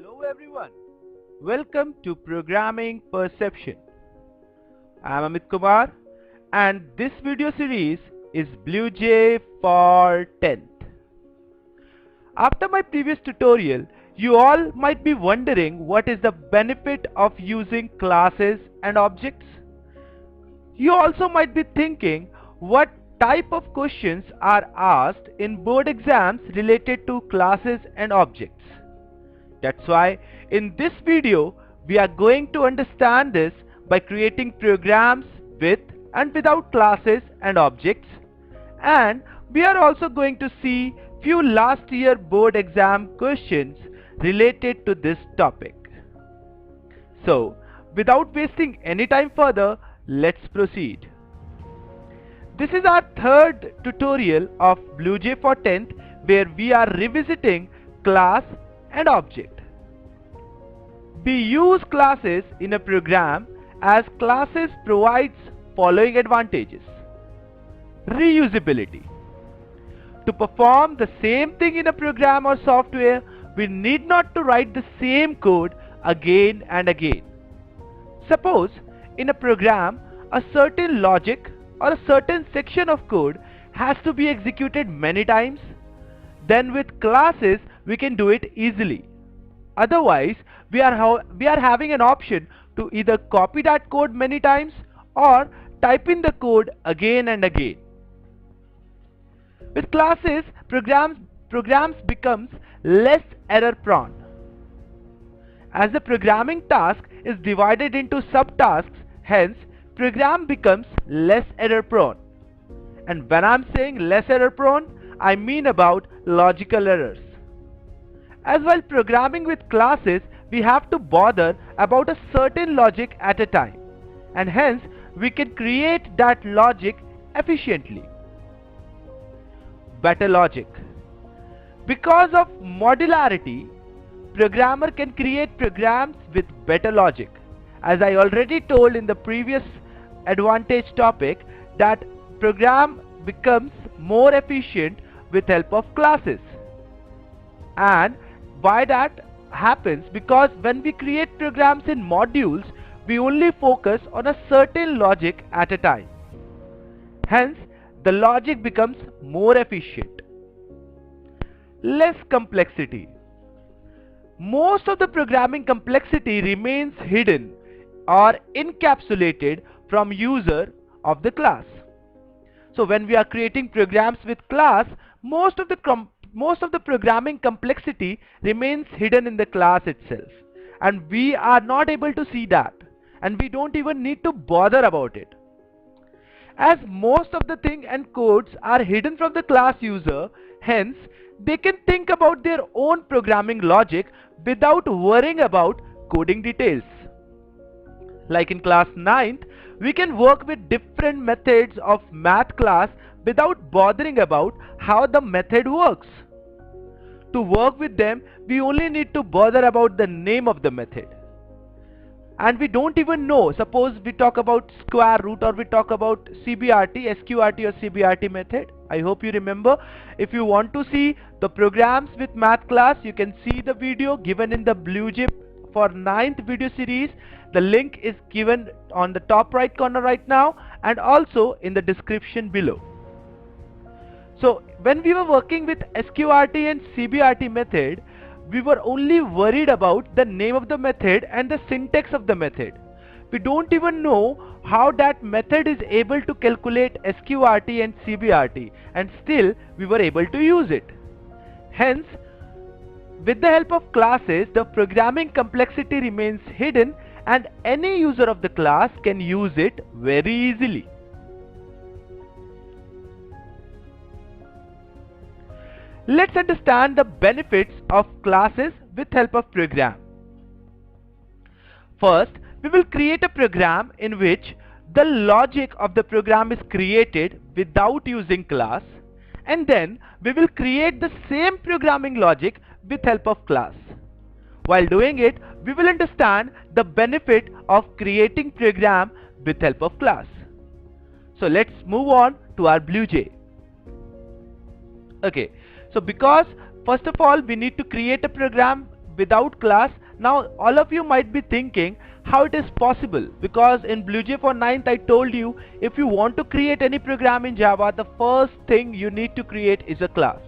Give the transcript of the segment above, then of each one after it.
Hello everyone. Welcome to Programming Perception. I am Amit Kumar and this video series is BlueJ for 10th. After my previous tutorial, you all might be wondering what is the benefit of using classes and objects. You also might be thinking what type of questions are asked in board exams related to classes and objects. That's why in this video we are going to understand this by creating programs with and without classes and objects, and we are also going to see few last year board exam questions related to this topic. So without wasting any time further, let's proceed. This is our third tutorial of BlueJ for 10th where we are revisiting class and object. We use classes in a program as classes provides following advantages. Reusability. To perform the same thing in a program or software, we need not to write the same code again and again. Suppose in a program a certain logic or a certain section of code has to be executed many times, then with classes we can do it easily. Otherwise, we are having an option to either copy that code many times or type in the code again and again. With classes, programs becomes less error prone. As the programming task is divided into subtasks, hence program becomes less error prone. And when I'm saying less error prone, I mean about logical errors. As while programming with classes, we have to bother about a certain logic at a time, and hence we can create that logic efficiently. Better logic. Because of modularity, programmer can create programs with better logic. As I already told in the previous advantage topic, that program becomes more efficient with help of classes. And why that happens? Because when we create programs in modules, we only focus on a certain logic at a time. Hence, the logic becomes more efficient. Less complexity. Most of the programming complexity remains hidden or encapsulated from user of the class. So when we are creating programs with class, most of the programming complexity remains hidden in the class itself, and we are not able to see that, and we don't even need to bother about it. As most of the thing and codes are hidden from the class user, hence they can think about their own programming logic without worrying about coding details. Like in class 9th, we can work with different methods of math class without bothering about how the method works. To work with them, we only need to bother about the name of the method. And we don't even know, suppose we talk about square root or we talk about CBRT, SQRT or CBRT method. I hope you remember. If you want to see the programs with math class, you can see the video given in the BlueJ for 9th video series. The link is given on the top right corner right now and also in the description below. So when we were working with SQRT and CBRT method, we were only worried about the name of the method and the syntax of the method. We don't even know how that method is able to calculate SQRT and CBRT, and still we were able to use it. Hence, with the help of classes, the programming complexity remains hidden and any user of the class can use it very easily. Let's understand the benefits of classes with help of program. First, we will create a program in which the logic of the program is created without using class, and then we will create the same programming logic with help of class. While doing it, we will understand the benefit of creating program with help of class. So let's move on to our BlueJ. Okay, so because first of all we need to create a program without class. Now all of you might be thinking how it is possible, because in BlueJ for 9th I told you if you want to create any program in Java, the first thing you need to create is a class.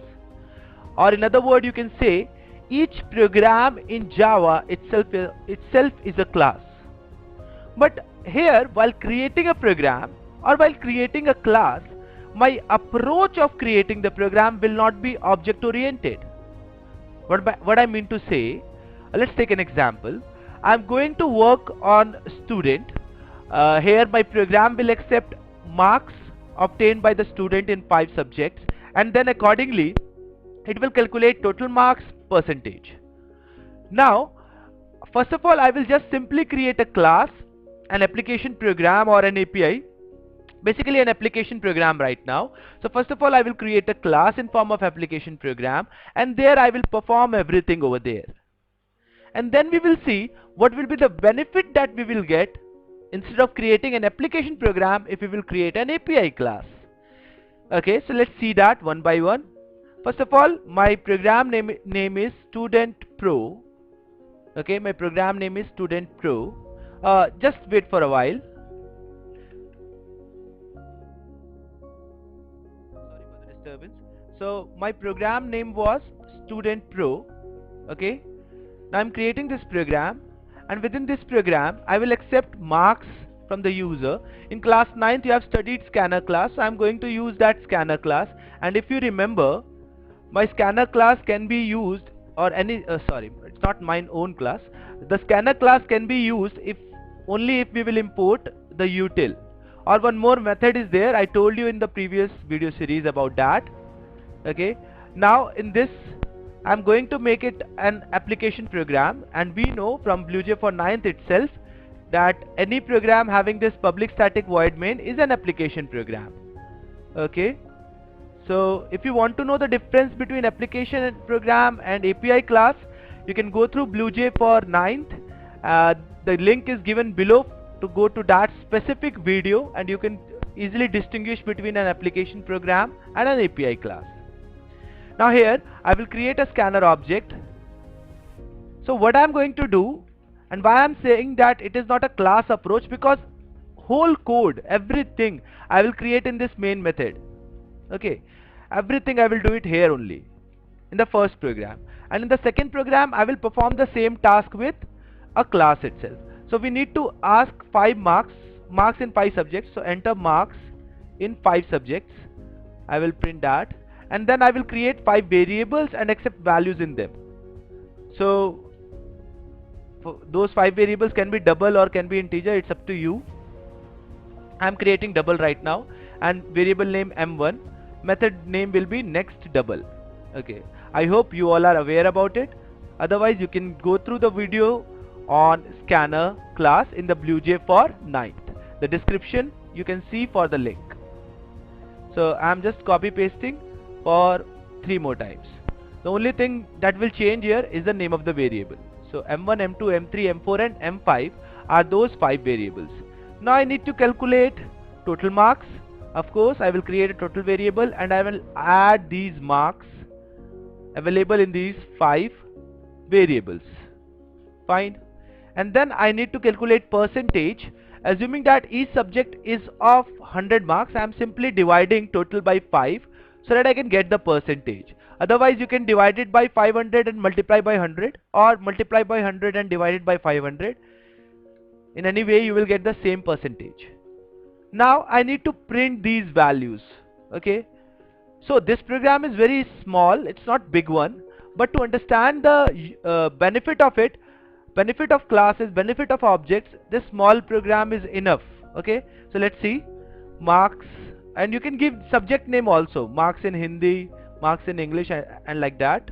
Or in other words, you can say each program in Java itself is a class. But here, while creating a program or while creating a class, my approach of creating the program will not be object oriented. What I mean to say, let's take an example. I'm going to work on student. Here my program will accept marks obtained by the student in 5 subjects, and then accordingly it will calculate total marks percentage. Now first of all, I will just simply create a class, an application program or an API, basically an application program right now. So first of all, I will create a class in form of application program, and there I will perform everything over there. And then we will see what will be the benefit that we will get instead of creating an application program if we will create an API class. Okay, so let's see that one by one. First of all, my program name is Student Pro. Okay, my program name is Student Pro. Just wait for a while. Sorry for the disturbance. So my program name was Student Pro. Okay, now I'm creating this program, and within this program I will accept marks from the user. In class 9th you have studied scanner class, so I'm going to use that scanner class. And if you remember, my scanner class can be used, or any sorry, it's not my own class. The scanner class can be used only if we will import the util. Or one more method is there, I told you in the previous video series about that. Okay, now in this I'm going to make it an application program, and we know from BlueJ for 9th itself that any program having this public static void main is an application program. Okay, so if you want to know the difference between application program and API class, you can go through BlueJ for 9th. The link is given below to go to that specific video, and you can easily distinguish between an application program and an API class. Now here I will create a scanner object. So what I'm going to do, and why I'm saying that it is not a class approach, because whole code, everything I will create in this main method. Okay, everything I will do it here only in the first program, and in the second program I will perform the same task with a class itself. So we need to ask 5 marks in 5 subjects. So enter marks in 5 subjects. I will print that, and then I will create 5 variables and accept values in them. So those 5 variables can be double or can be integer, it's up to you. I'm creating double right now, and variable name m1, method name will be next double. Okay, I hope you all are aware about it. Otherwise you can go through the video on scanner class in the BlueJ for 9th. The description you can see for the link. So I'm just copy pasting for 3 more times. The only thing that will change here is the name of the variable. So m1, m2, m3, m4 and m5 are those 5 variables. Now I need to calculate total marks. Of course I will create a total variable, and I will add these marks available in these 5 variables. Fine. And then I need to calculate percentage. Assuming that each subject is of 100 marks, I am simply dividing total by 5 so that I can get the percentage. Otherwise you can divide it by 500 and multiply by 100, or multiply by 100 and divide it by 500. In any way you will get the same percentage. Now I need to print these values. Okay, so this program is very small, it's not big one, but to understand the benefit of it, benefit of classes, benefit of objects, this small program is enough. Okay, so let's see. Marks, and you can give subject name also, marks in Hindi, marks in English, and like that.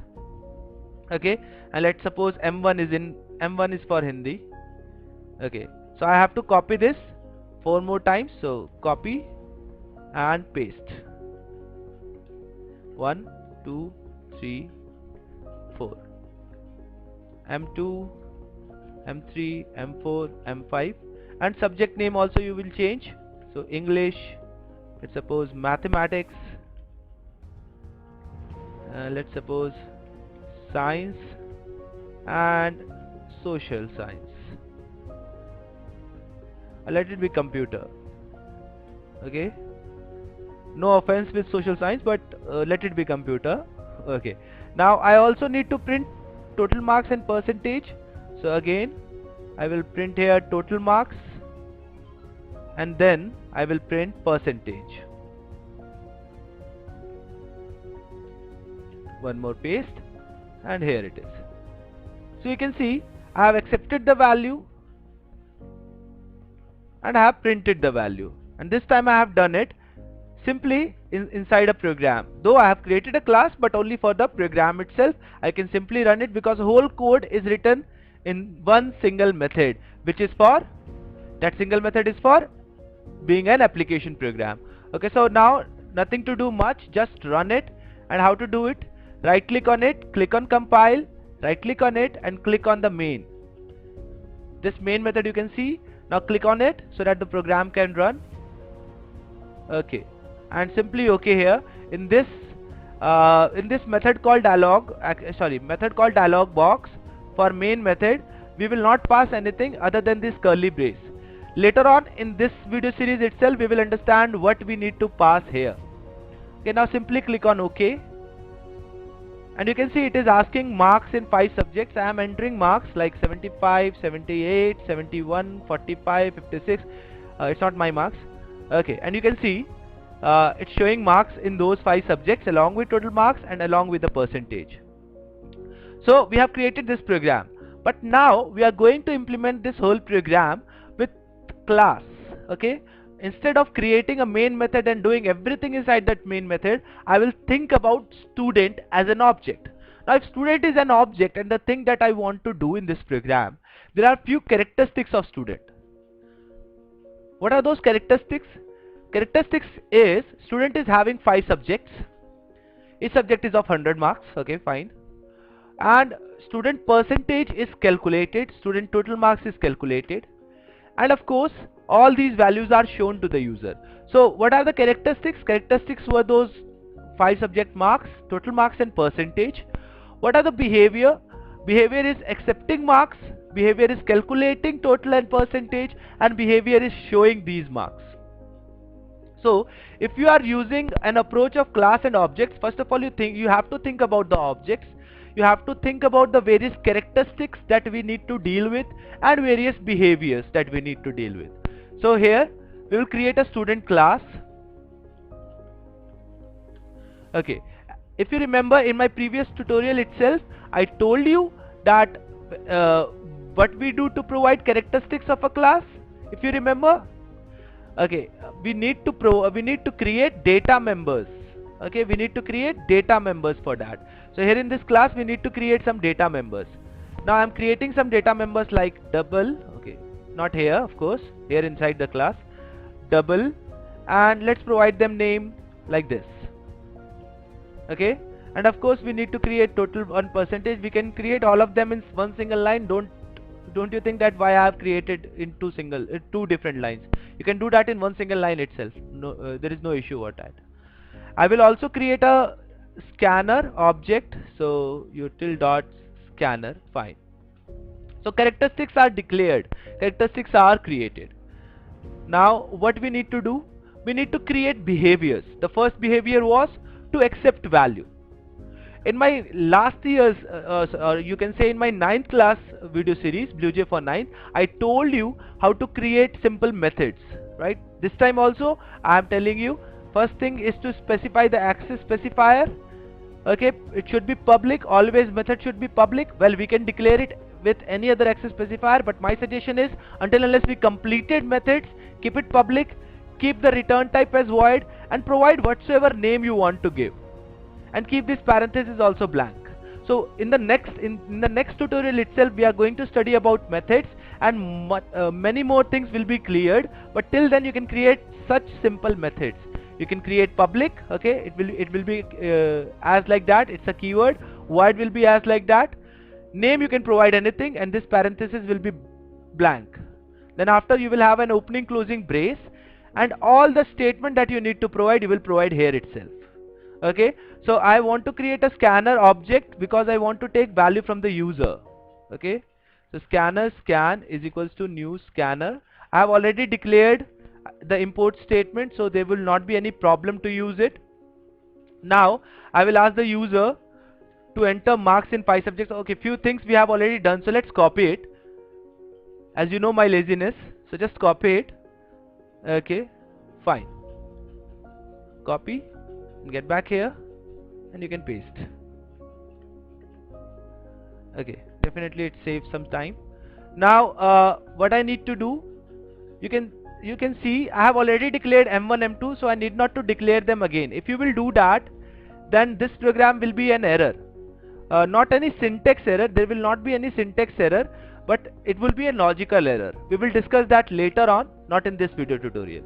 Okay, and let's suppose m1 is for Hindi. Okay, so I have to copy this 4 more times. So copy and paste. 1 2 3 4, m2, m3, m4, m5, and subject name also you will change. So English, let's suppose mathematics, let's suppose science, and social science. Let it be computer. Okay, no offense with social science, but let it be computer. Okay, now I also need to print total marks and percentage. So again I will print here total marks and then I will print percentage. One more paste and here it is. So you can see I have accepted the value and I have printed the value, and this time I have done it simply inside a program. Though I have created a class, but only for the program itself. I can simply run it because the whole code is written in one single method, which is for, that single method is for being an application program. Okay, so now nothing to do much, just run it. And how to do it? Right click on it, click on compile, right click on it and click on the main. This main method you can see. Now click on it so that the program can run. Okay, and simply okay here in this method called method called dialog box. For main method we will not pass anything other than this curly brace. Later on in this video series itself we will understand what we need to pass here. Okay, now simply click on OK, and you can see it is asking marks in 5 subjects. I am entering marks like 75, 78, 71, 45, 56. It's not my marks. Okay, and you can see it's showing marks in those 5 subjects along with total marks and along with the percentage. So we have created this program, but now we are going to implement this whole program with class. Okay, instead of creating a main method and doing everything inside that main method, I will think about student as an object. Now if student is an object and the thing that I want to do in this program, there are few characteristics of student. What are those characteristics? Characteristics is student is having 5 subjects. Each subject is of 100 marks. Okay, fine. And student percentage is calculated, student total marks is calculated, and of course all these values are shown to the user. So what are the characteristics? Characteristics were those 5 subject marks, total marks and percentage. What are the behavior? Behavior is accepting marks, behavior is calculating total and percentage, and behavior is showing these marks. So if you are using an approach of class and objects, first of all you have to think about the objects. You have to think about the various characteristics that we need to deal with and various behaviors that we need to deal with. So here we will create a student class. Okay, if you remember in my previous tutorial itself, I told you that what we do to provide characteristics of a class, if you remember. Okay, we need to create data members. Okay, we need to create data members for that. So here in this class we need to create some data members. Now I am creating some data members like double. Okay, not here of course, here inside the class, double, and let's provide them name like this. Okay, and of course we need to create total and percentage. We can create all of them in one single line. Don't you think that why I have created in two different lines? You can do that in one single line itself. No, there is no issue about that. I will also create a scanner object. So util dot scanner, fine. So characteristics are declared, characteristics are created. Now what we need to do? We need to create behaviors. The first behavior was to accept value. In my last year's, or you can say in my 9th class video series, BlueJ for 9, I told you how to create simple methods, right? This time also I am telling you, first thing is to specify the access specifier. Okay, it should be public, always method should be public. Well, we can declare it with any other access specifier, but my suggestion is until unless we completed methods, keep it public, keep the return type as void, and provide whatsoever name you want to give, and keep this parenthesis also blank. So in the next tutorial itself we are going to study about methods, and many more things will be cleared, but till then you can create such simple methods. You can create public. Okay, it will be as like that, it's a keyword. Void will be as like that. Name you can provide anything, and this parenthesis will be blank. Then after you will have an opening closing brace, and all the statement that you need to provide you will provide here itself. Okay, so I want to create a scanner object because I want to take value from the user. Okay, so scanner scan is equals to new scanner. I have already declared the import statement, so there will not be any problem to use it. Now I will ask the user to enter marks in 5 subjects. Okay, few things we have already done, so let's copy it. As you know my laziness, so just copy it. Okay, fine. Copy, get back here, and you can paste. Okay, definitely it saves some time. Now what I need to do, you can see I have already declared m1 m2, so I need not to declare them again. If you will do that, then this program will be an error. Not any syntax error, there will not be any syntax error, but it will be a logical error. We will discuss that later on, not in this video tutorial.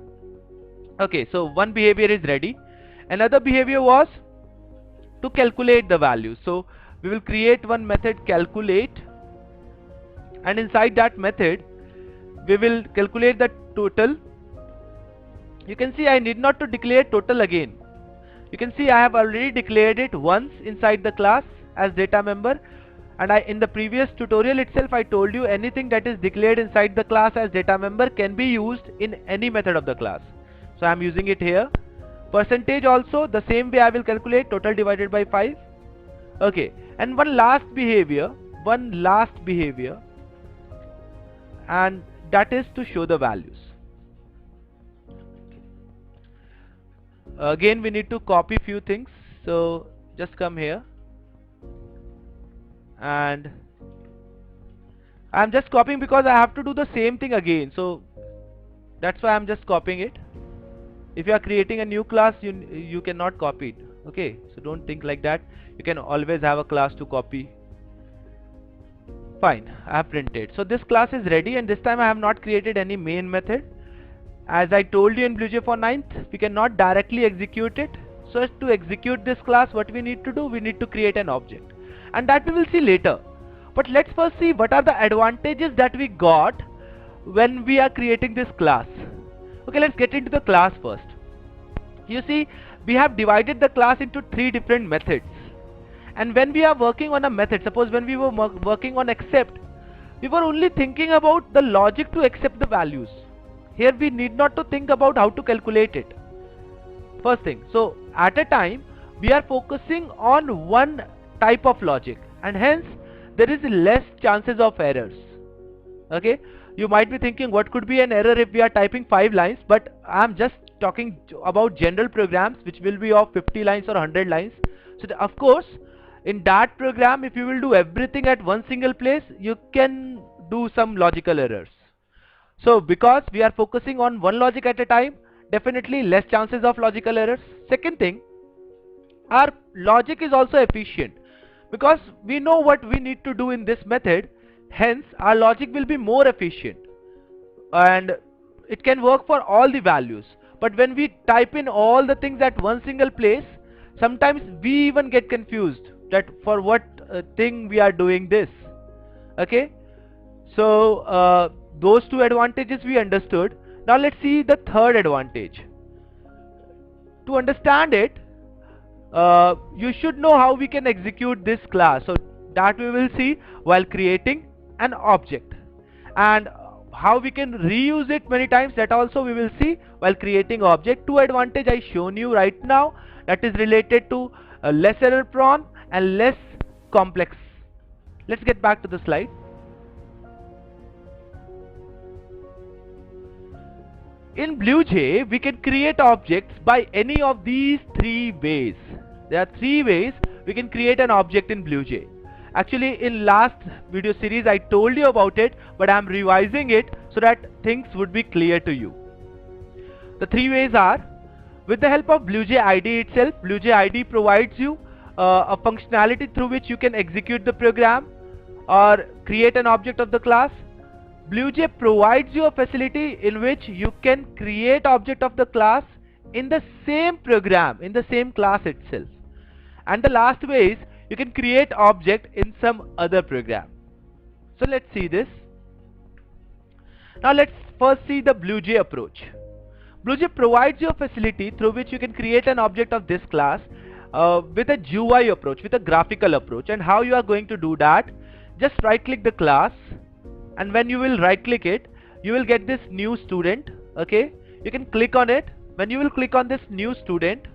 Okay, so one behavior is ready. Another behavior was to calculate the value. So we will create one method calculate, and inside that method we will calculate the total. You can see I need not to declare total again. You can see I have already declared it once inside the class as data member, and in the previous tutorial itself I told you anything that is declared inside the class as data member can be used in any method of the class. So I am using it here. Percentage also the same way I will calculate total divided by 5. Okay, and one last behavior, and that is to show the values. Again we need to copy few things, so just come here, and I'm just copying because I have to do the same thing again, so that's why I'm just copying it. If you are creating a new class, you cannot copy it. Okay, so don't think like that. You can always have a class to copy. Fine, I have printed. So this class is ready, and this time I have not created any main method. As I told you in BlueJ for 9th, we cannot directly execute it. So as to execute this class, what we need to do, we need to create an object, and that we will see later. But let's first see what are the advantages that we got when we are creating this class. Okay, let's get into the class first. You see, we have divided the class into 3 different methods, and when we are working on a method, suppose when we were working on accept, we were only thinking about the logic to accept the values. Here we need not to think about how to calculate it. First thing, so at a time we are focusing on one type of logic, and hence there is less chances of errors. Okay, you might be thinking what could be an error if we are typing 5 lines, but I am just talking about general programs which will be of 50 lines or 100 lines. So of course in that program, if you will do everything at one single place, you can do some logical errors. So because we are focusing on one logic at a time, definitely less chances of logical errors. Second thing, our logic is also efficient because we know what we need to do in this method, hence our logic will be more efficient and it can work for all the values. But when we type in all the things at one single place, sometimes we even get confused that for what thing we are doing this. Okay, so those 2 advantages we understood. Now let's see the third advantage. To understand it, you should know how we can execute this class, so that we will see while creating an object, and how we can reuse it many times, that also we will see while creating object. 2 advantage I shown you right now, that is related to less error prone and less complex. Let's get back to the slide. In BlueJ, we can create objects by any of these 3 ways. There are 3 ways we can create an object in BlueJ. Actually, in last video series I told you about it, but I am revising it so that things would be clear to you. The 3 ways are, with the help of BlueJ IDE itself, BlueJ IDE provides you a functionality through which you can execute the program or create an object of the class. BlueJ provides you a facility in which you can create object of the class in the same program, in the same class itself. And the last way is you can create object in some other program. So let's see this. Now let's first see the BlueJ approach. BlueJ provides you a facility through which you can create an object of this class with a GUI approach, with a graphical approach. And how you are going to do that? just right click the class, and when you will right click it, you will get this new student. Okay, you can click on it. When you will click on this new student,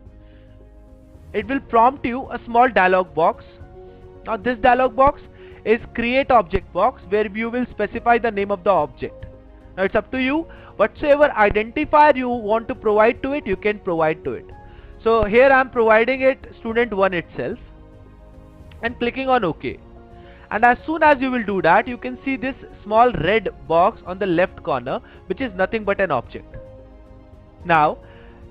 it will prompt you a small dialog box. Now this dialog box is create object box, where you will specify the name of the object. Now it's up to you, whatsoever identifier you want to provide to it, you can provide to it. So here I am providing it student1 itself, and clicking on OK. And as soon as you will do that, you can see this small red box on the left corner, which is nothing but an object. Now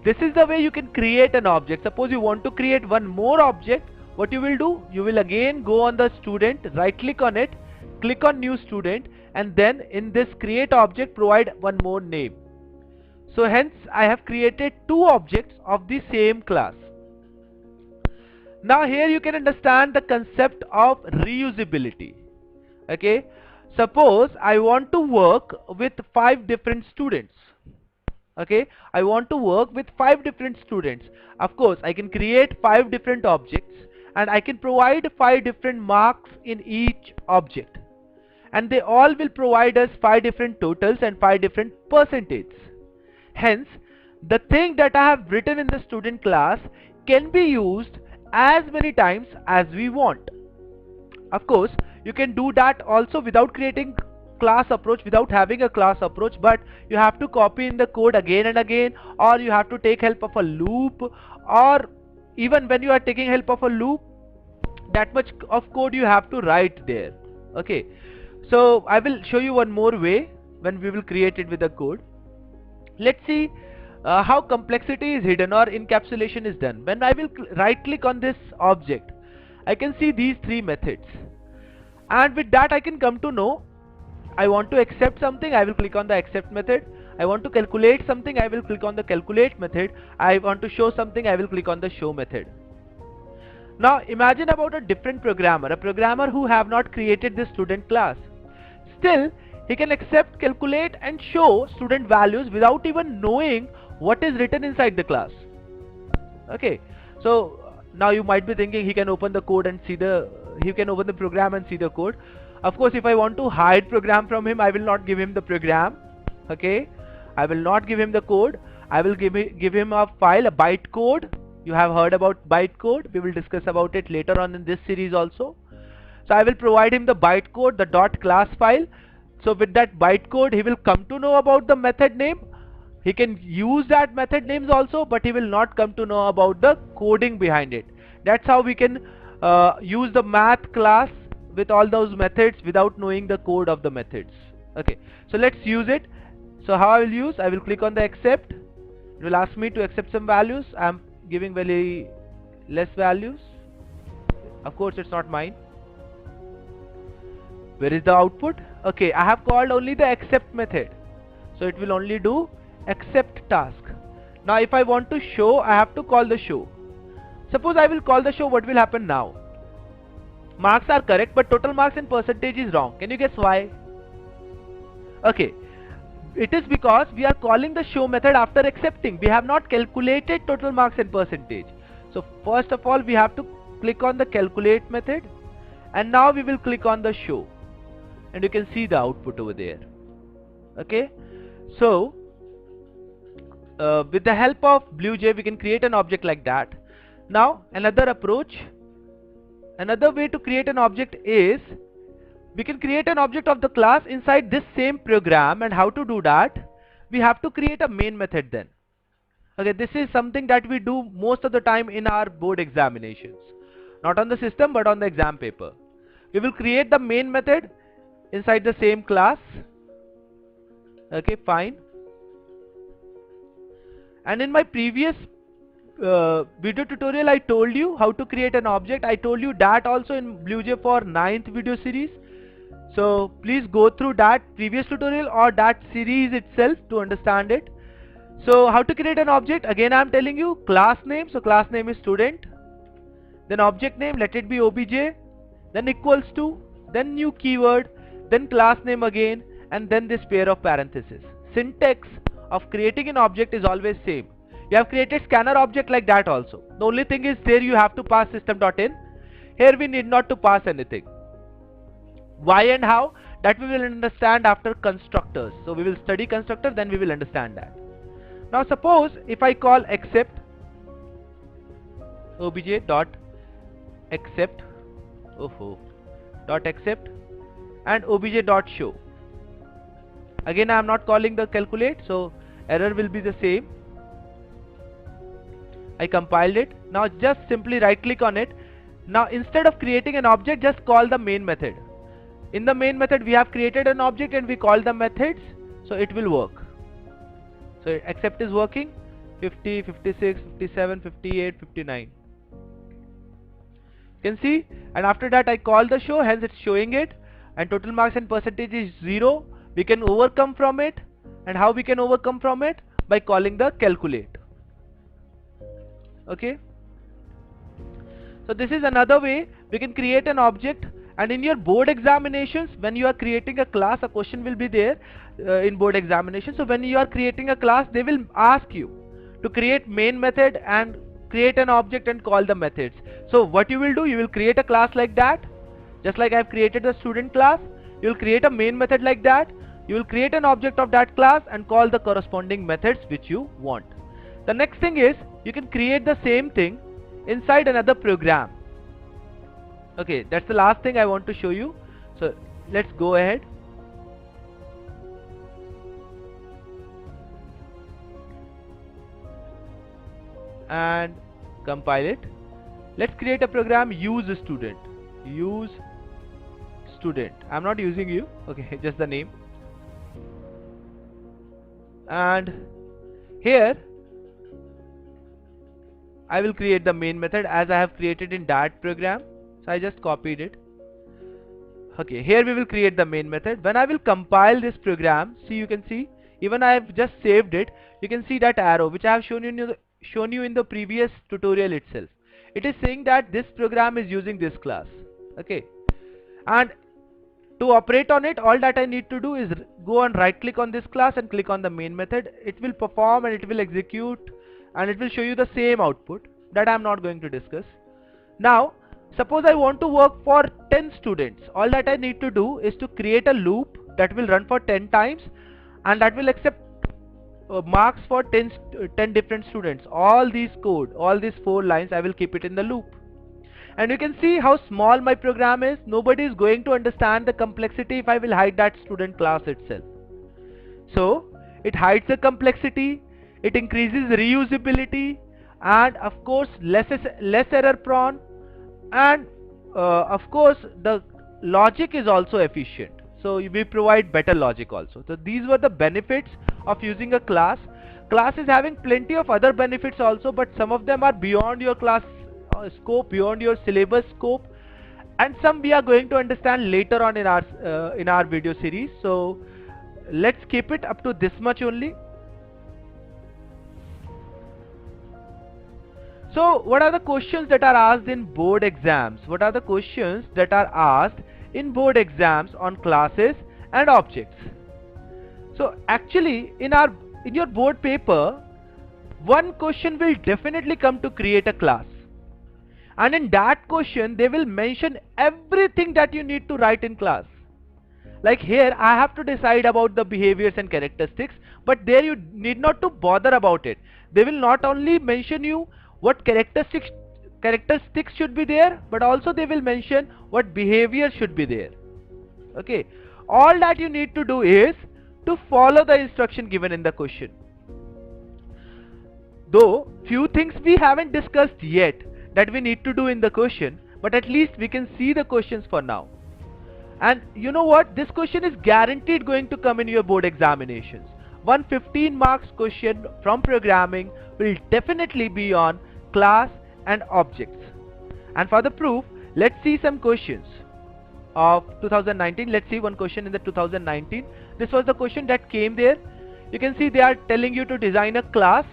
this is the way you can create an object. Suppose you want to create one more object, what you will do, you will again go on the student, right click on it, click on new student, and then in this create object provide one more name. So hence I have created two objects of the same class. Now here you can understand the concept of reusability. Okay, suppose I want to work with 5 different students. Okay, I want to work with 5 different students. Of course I can create 5 different objects, and I can provide 5 different marks in each object, and they all will provide us 5 different totals and 5 different percentages. Hence the thing that I have written in the student class can be used as many times as we want. Of course you can do that also without creating class approach, without having a class approach, but you have to copy in the code again and again, or you have to take help of a loop, or even when you are taking help of a loop, that much of code you have to write there. Okay, so I will show you one more way when we will create it with the code. Let's see how complexity is hidden or encapsulation is done. When I will right click on this object, I can see these 3 methods, and with that I can come to know I want to accept something, I will click on the accept method. I want to calculate something, I will click on the calculate method. I want to show something, I will click on the show method. Now imagine about a different programmer, a programmer who have not created this student class. Still he can accept, calculate and show student values without even knowing what is written inside the class. Okay, so now you might be thinking he can open the code and see he can open the program and see the code. Of course if I want to hide program from him, I will not give him the program. Okay, I will not give him the code. I will give him a file, a bytecode. You have heard about bytecode. We will discuss about it later on in this series also. So I will provide him the bytecode, the .class file. So with that bytecode he will come to know about the method name. He can use that method names also, but he will not come to know about the coding behind it. That's how we can use the math class with all those methods without knowing the code of the methods. Okay, so let's use it. So how I will use, I will click on the accept. It will ask me to accept some values. I am giving very less values. Of course it's not mine. Where is the output? Okay, I have called only the accept method, so it will only do accept task. Now if I want to show, I have to call the show. Suppose I will call the show, what will happen now? Marks are correct, but total marks and percentage is wrong. Can you guess why? Okay, it is because we are calling the show method after accepting. We have not calculated total marks and percentage. So first of all we have to click on the calculate method, and now we will click on the show, and you can see the output over there. Okay, so with the help of BlueJ we can create an object like that. Now another approach, another way to create an object is we can create an object of the class inside this same program. And how to do that? We have to create a main method then. Okay, this is something that we do most of the time in our board examinations, not on the system but on the exam paper. We will create the main method inside the same class. Okay, fine. And in my previous video tutorial I told you how to create an object. I told you that also in BlueJ for 9th video series. So please go through that previous tutorial or that series itself to understand it. So how to create an object? Again I am telling you, class name. So class name is student, then object name, let it be obj, then equals to, then new keyword, then class name again, and then this pair of parentheses. Syntax of creating an object is always same. You have created scanner object like that also. The only thing is there you have to pass system.in. Here we need not to pass anything. Why and how? That we will understand after constructors. So we will study constructor, then we will understand that. Now suppose if I call accept obj dot accept dot accept and obj dot show. Again I am not calling the calculate, so error will be the same. I compiled it. Now just simply right click on it. Now instead of creating an object, just call the main method. In the main method we have created an object and we call the methods, so it will work. So accept is working. 50, 56, 57, 58, 59. You can see, and after that I call the show, hence it's showing it, and total marks and percentage is 0. We can overcome from it. And how we can overcome from it? By calling the calculate. Okay, so this is another way we can create an object. And in your board examinations, when you are creating a class, a question will be there in board examination. So when you are creating a class, they will ask you to create main method and create an object and call the methods. So what you will do, you will create a class like that, just like I have created the student class. You will create a main method like that. You will create an object of that class and call the corresponding methods which you want. The next thing is, you can create the same thing inside another program. Okay, that's the last thing I want to show you. So let's go ahead. And compile it. Let's create a program, use student. Use student. I'm not using you. Okay, just the name. And here I will create the main method as I have created in that program. So I just copied it. Okay, here we will create the main method. When I will compile this program, see, you can see, even I have just saved it, you can see that arrow which I have shown you in the previous tutorial itself. It is saying that this program is using this class. Okay, and to operate on it, all that I need to do is go and right click on this class and click on the main method. It will perform and it will execute and it will show you the same output that I am not going to discuss. Now suppose I want to work for 10 students. All that I need to do is to create a loop that will run for 10 times and that will accept marks for 10 different students. All these code, all these 4 lines, I will keep it in the loop. And you can see how small my program is. Nobody is going to understand the complexity if I will hide that student class itself. So it hides the complexity, it increases reusability, and of course less error prone, and of course the logic is also efficient. So we provide better logic also. So these were the benefits of using a class. Class is having plenty of other benefits also, but some of them are beyond your class scope, beyond your syllabus scope, and some we are going to understand later on in our video series. So let's keep it up to this much only. So what are the questions that are asked in board exams? What are the questions that are asked in board exams on classes and objects? So actually in your board paper, one question will definitely come to create a class. And in that question, they will mention everything that you need to write in class. Like here, I have to decide about the behaviors and characteristics, but there you need not to bother about it. They will not only mention you what characteristics should be there, but also they will mention what behavior should be there. Okay, all that you need to do is to follow the instruction given in the question. Though few things we haven't discussed yet that we need to do in the question, but at least we can see the questions for now. And you know what, this question is guaranteed going to come in your board examinations. 115 marks question from programming will definitely be on class and objects. And for the proof, let's see some questions of 2019. Let's see one question in the 2019. This was the question that came there. You can see they are telling you to design a class.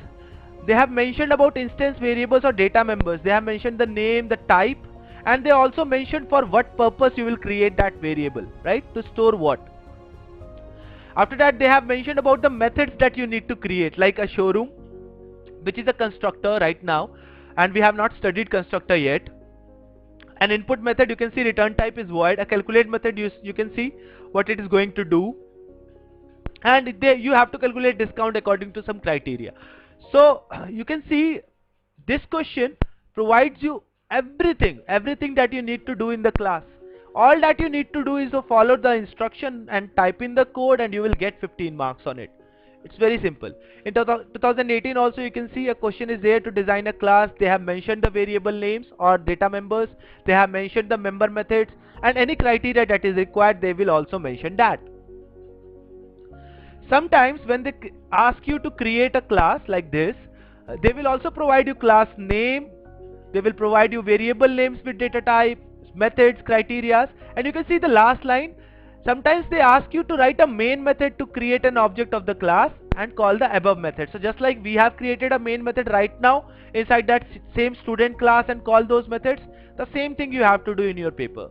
They have mentioned about instance variables or data members. They have mentioned the name, the type, and they also mentioned for what purpose you will create that variable, right? To store what. After that, they have mentioned about the methods that you need to create, like a showroom, which is a constructor right now, and we have not studied constructor yet. An input method, you can see return type is void. A calculate method, you can see what it is going to do, and there you have to calculate discount according to some criteria. So you can see this question provides you everything that you need to do in the class. All that you need to do is to follow the instruction and type in the code, and you will get 15 marks on it. It's very simple. In 2018 also, you can see a question is there to design a class. They have mentioned the variable names or data members, they have mentioned the member methods, and any criteria that is required, they will also mention that. Sometimes when they ask you to create a class like this, they will also provide you class name, they will provide you variable names with data type, methods, criteria, and you can see the last line. Sometimes they ask you to write a main method to create an object of the class and call the above method. So just like we have created a main method right now inside that same student class and call those methods, the same thing you have to do in your paper.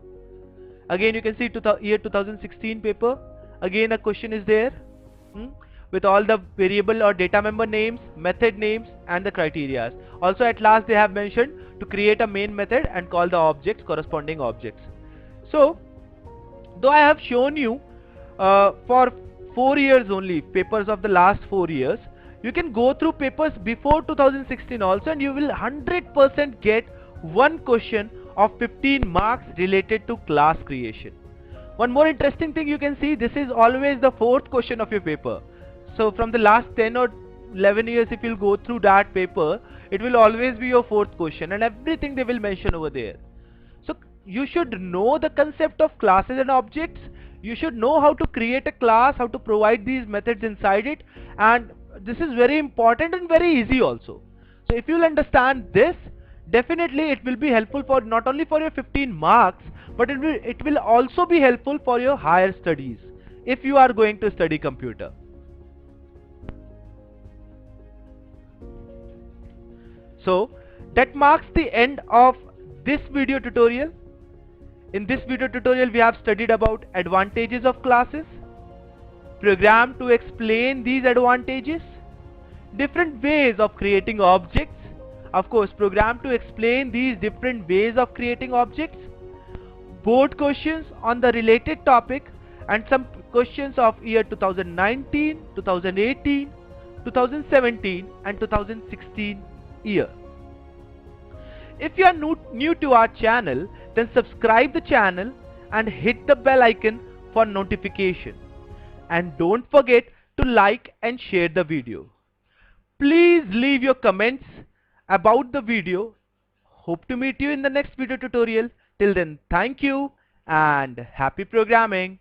Again, you can see year 2016 paper. Again, a question is there with all the variable or data member names, method names, and the criteria. Also, at last they have mentioned to create a main method and call the objects, corresponding objects. So, though I have shown you for 4 years only, papers of the last 4 years, you can go through papers before 2016 also, and you will 100% get one question of 15 marks related to class creation. One more interesting thing you can see, this is always the 4th question of your paper. So from the last 10 or 11 years, if you'll go through that paper, it will always be your 4th question, and everything they will mention over there. So you should know the concept of classes and objects. You should know how to create a class, how to provide these methods inside it, and this is very important and very easy also. So if you'll understand this, definitely it will be helpful for not only for your 15 marks, but it will also be helpful for your higher studies if you are going to study computer. So that marks the end of this video tutorial. In this video tutorial, we have studied about advantages of classes, program to explain these advantages, different ways of creating objects, of course program to explain these different ways of creating objects, board questions on the related topic, and some questions of year 2019, 2018, 2017 and 2016 year. If you are new to our channel, then subscribe the channel and hit the bell icon for notification. And don't forget to like and share the video. Please leave your comments about the video. Hope to meet you in the next video tutorial. Till then, thank you and happy programming.